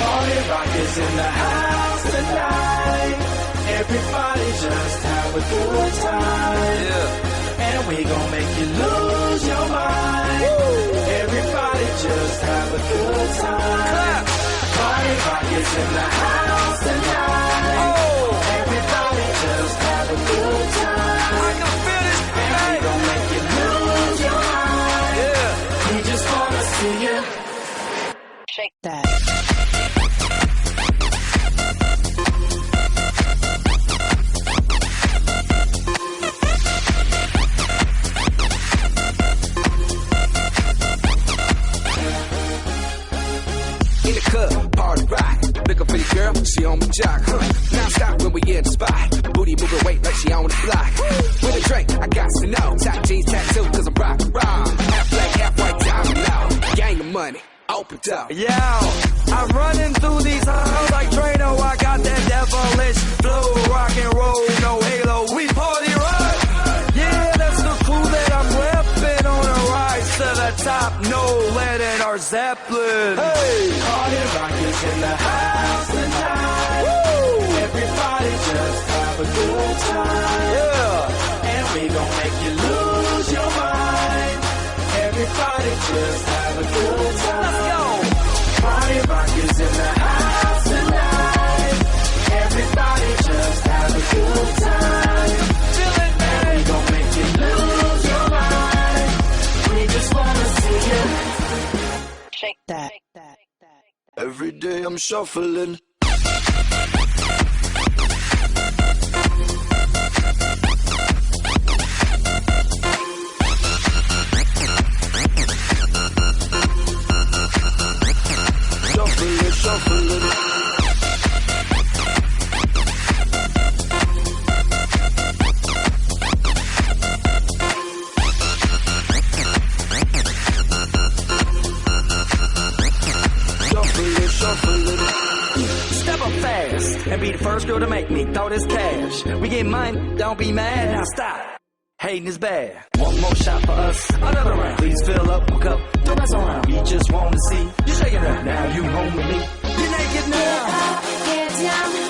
Party Rock is in the house tonight. Everybody just have a good time. Yeah. And we gon' make you lose your mind. Woo. Everybody just have a good time. Party Rock is in the house tonight. Oh. Everybody just have a good time. I can feel this and we gon' make you lose your mind. Yeah. We just wanna see you shake that. In the club, party rock. Looking for your girl, she on my jock. Now stop when we in the spot. Booty moving weight like she on the block. With a drink, I got to know. Top jeans tattoo, cause I'm rock raw. Half black, half white, diamond now. Gang of money, open up. Yo, I'm running through these halls like Drano. I got that devilish flow. Rock and roll, no halo. We party rock. Yeah, that's the crew that I'm repping on a rise to the top. No lead in our Zeppelin. Hey, Party Rock is in the house tonight. Woo! Everybody just have a good time. yeah. And we gon' make you lose your mind. Everybody just have a good time. Let's go. Party Rock is in the house tonight. Everybody just have a good time. Feeling And we gon' make you lose your mind. We just wanna see you Shake that. Every day I'm shuffling. Shuffling. Shuffling. Step up fast and be the first girl to make me throw this cash. We get mine, don't be mad. Now stop. Hating is bad. One more shot for us, another round. Please fill up my cup, don't mess around. We just wanna see you shaking up. Now you home with me. You're naked now. Get up, get down.